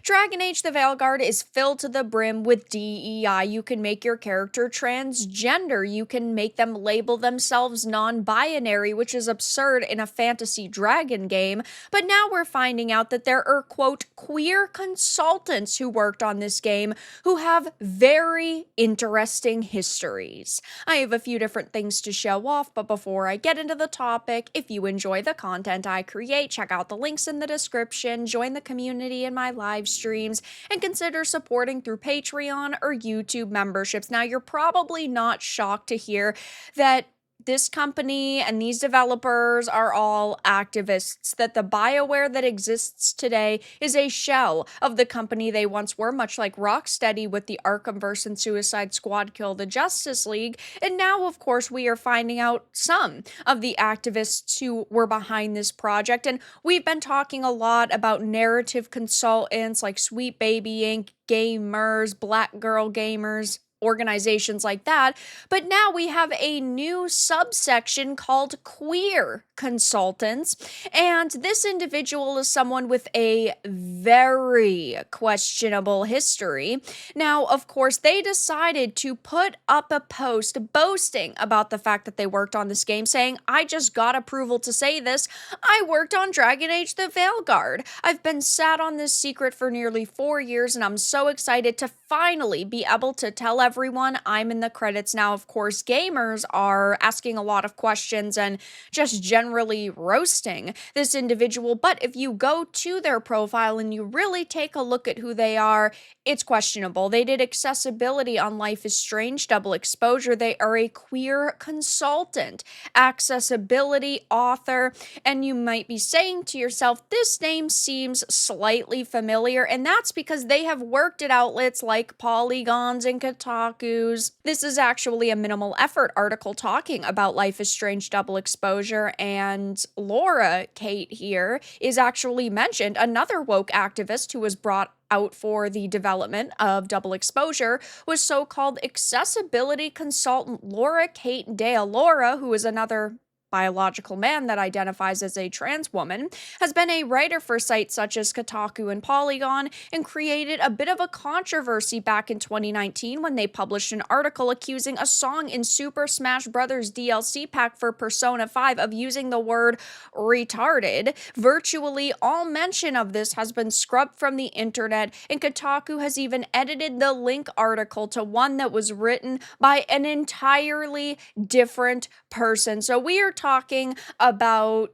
Dragon Age the Veilguard is filled to the brim with DEI. You can make your character transgender. You can make them label themselves non-binary, which is absurd in a fantasy dragon game. But now we're finding out that there are, quote, queer consultants who worked on this game who have very interesting histories. I have a few different things to show off, but before I get into the topic, if you enjoy the content I create, check out the links in the description, join the community in my live streams, and consider supporting through Patreon or YouTube memberships. Now, you're probably not shocked to hear that this company and these developers are all activists, that the Bioware that exists today is a shell of the company they once were, much like Rocksteady with the Arkhamverse and Suicide Squad Kill the Justice League. And now, of course, we are finding out some of the activists who were behind this project. And we've been talking a lot about narrative consultants like Sweet Baby Inc., Gamers, Black Girl Gamers, organizations like that, but now we have a new subsection called queer consultants, and this individual is someone with a very questionable history. Now, of course, they decided to put up a post boasting about the fact that they worked on this game, saying, "I just got approval to say this. I worked on Dragon Age the Veilguard. I've been sat on this secret for nearly 4 years, and I'm so excited to finally be able to tell everyone I'm in the credits." Now, of course, gamers are asking a lot of questions and just generally roasting this individual, but if you go to their profile and you really take a look at who they are, it's questionable. They did accessibility on Life is Strange Double Exposure. They are a queer consultant, accessibility author, and you might be saying to yourself, this name seems slightly familiar, and that's because they have worked at outlets like Polygons and Kotaku's. This is actually a minimal effort article talking about Life is Strange Double Exposure, and Laura Kate here is actually mentioned, another woke activist who was brought out for the development of Double Exposure was so-called accessibility consultant Laura Kate Dale. Laura, who is another biological man that identifies as a trans woman, has been a writer for sites such as Kotaku and Polygon, and created a bit of a controversy back in 2019 when they published an article accusing a song in Super Smash Bros. DLC pack for Persona 5 of using the word retarded. Virtually all mention of this has been scrubbed from the internet, and Kotaku has even edited the link article to one that was written by an entirely different person. So we are talking about,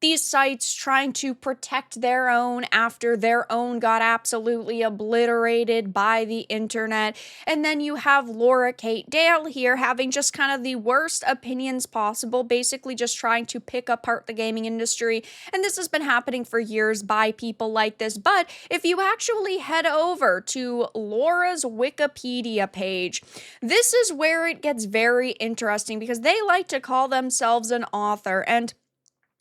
these sites trying to protect their own after their own got absolutely obliterated by the internet. And then you have Laura Kate Dale here having just kind of the worst opinions possible, basically just trying to pick apart the gaming industry. And this has been happening for years by people like this. But if you actually head over to Laura's Wikipedia page, this is where it gets very interesting, because they like to call themselves an author. And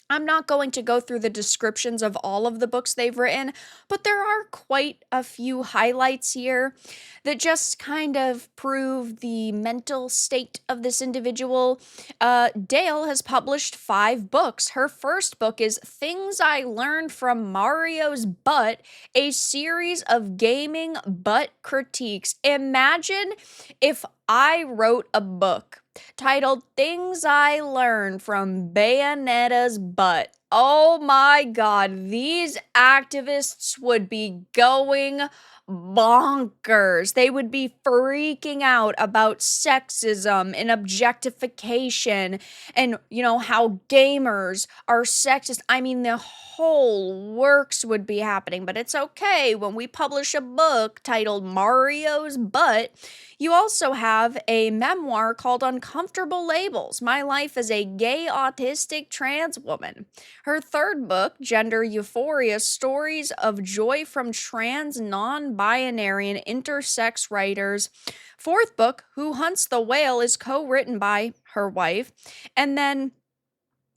I'm not going to go through the descriptions of all of the books they've written, but there are quite a few highlights here that just kind of prove the mental state of this individual. Dale has published 5 books. Her first book is Things I Learned from Mario's Butt, a series of gaming butt critiques. Imagine if I wrote a book titled Things I Learned from Bayonetta's Butt. Oh my god, these activists would be going bonkers. They would be freaking out about sexism and objectification and, how gamers are sexist. I mean, the whole works would be happening, but it's okay. When we publish a book titled Mario's Butt, you also have a memoir called Uncomfortable Labels, My Life as a Gay Autistic Trans Woman. Her third book, Gender Euphoria, Stories of Joy from Trans, Non-Binary, and Intersex Writers. Fourth book, Who Hunts the Whale, is co-written by her wife. And then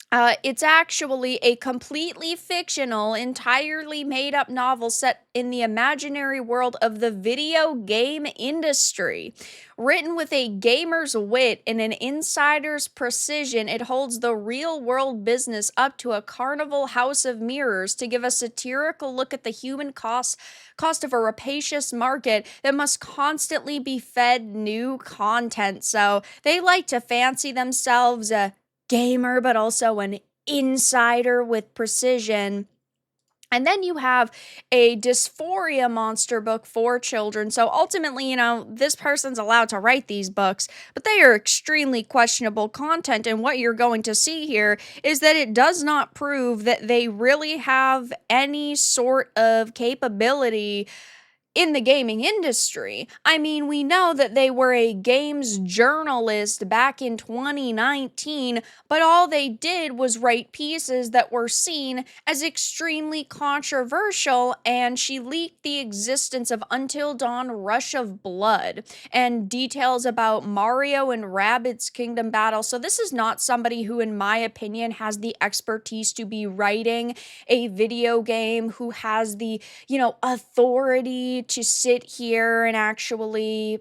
It's actually a completely fictional, entirely made up novel set in the imaginary world of the video game industry. Written with a gamer's wit and an insider's precision, it holds the real world business up to a carnival house of mirrors to give a satirical look at the human cost of a rapacious market that must constantly be fed new content. So they like to fancy themselves a gamer, but also an insider with precision. And then you have a dysphoria monster book for children. So ultimately, this person's allowed to write these books, but they are extremely questionable content. And what you're going to see here is that it does not prove that they really have any sort of capability in the gaming industry. I mean, we know that they were a games journalist back in 2019, but all they did was write pieces that were seen as extremely controversial, and she leaked the existence of Until Dawn Rush of Blood and details about Mario and Rabbids Kingdom Battle. So this is not somebody who, in my opinion, has the expertise to be writing a video game, who has the authority to sit here and actually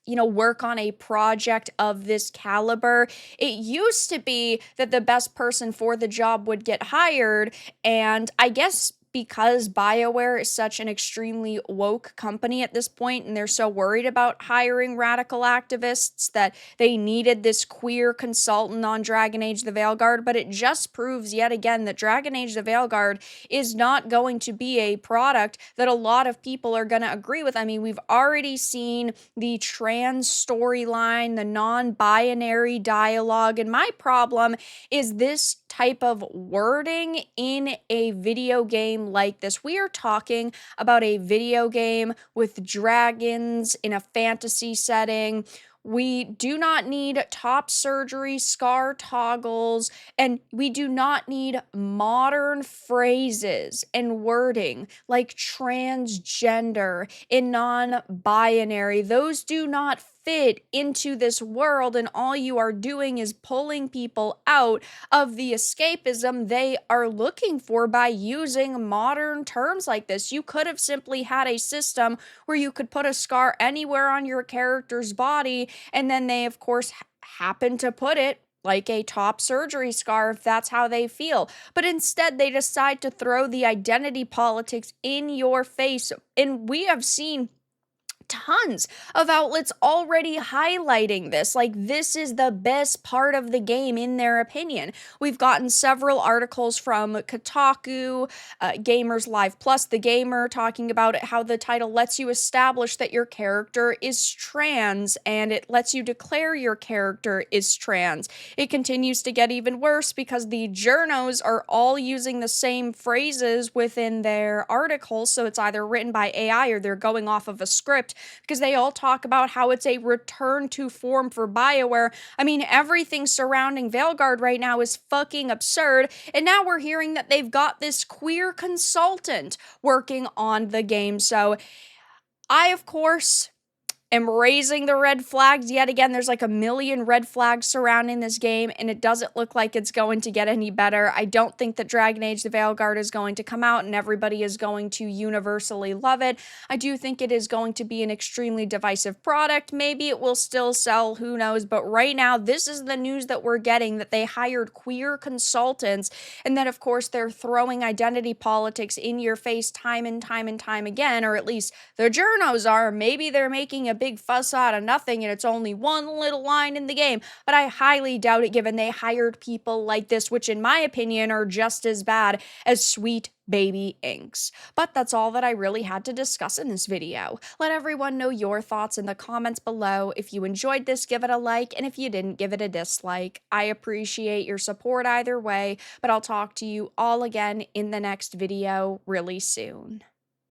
work on a project of this caliber. It used to be that the best person for the job would get hired, and I guess because BioWare is such an extremely woke company at this point, and they're so worried about hiring radical activists, that they needed this queer consultant on Dragon Age the Veilguard. But it just proves yet again that Dragon Age the Veilguard is not going to be a product that a lot of people are going to agree with. I mean, we've already seen the trans storyline, the non-binary dialogue, and my problem is this type of wording in a video game like this. We are talking about a video game with dragons in a fantasy setting. We do not need top surgery, scar toggles, and we do not need modern phrases and wording like transgender and non binary. Those do not fit into this world, and all you are doing is pulling people out of the escapism they are looking for by using modern terms like this. You could have simply had a system where you could put a scar anywhere on your character's body, and then they, of course, happen to put it like a top surgery scar if that's how they feel. But instead, they decide to throw the identity politics in your face. And we have seen tons of outlets already highlighting this. Like, this is the best part of the game, in their opinion. We've gotten several articles from Kotaku, Gamers Live Plus, The Gamer, talking about it, how the title lets you establish that your character is trans, and it lets you declare your character is trans. It continues to get even worse because the journos are all using the same phrases within their articles, so it's either written by AI or they're going off of a script, because they all talk about how it's a return to form for BioWare. I mean, everything surrounding Veilguard right now is fucking absurd, and now we're hearing that they've got this queer consultant working on the game. So I, of course, am raising the red flags yet again. There's like a million red flags surrounding this game, and it doesn't look like it's going to get any better. I don't think that Dragon Age the Veilguard is going to come out and everybody is going to universally love it. I do think it is going to be an extremely divisive product. Maybe it will still sell, who knows, but right now this is the news that we're getting, that they hired queer consultants, and that of course they're throwing identity politics in your face time and time and time again, or at least the journos are. Maybe they're making a big fuss out of nothing and it's only one little line in the game, but I highly doubt it, given they hired people like this, which in my opinion are just as bad as Sweet Baby Inks. But that's all that I really had to discuss in this video. Let everyone know your thoughts in the comments below. If you enjoyed this, give it a like, and if you didn't, give it a dislike. I appreciate your support either way, but I'll talk to you all again in the next video really soon.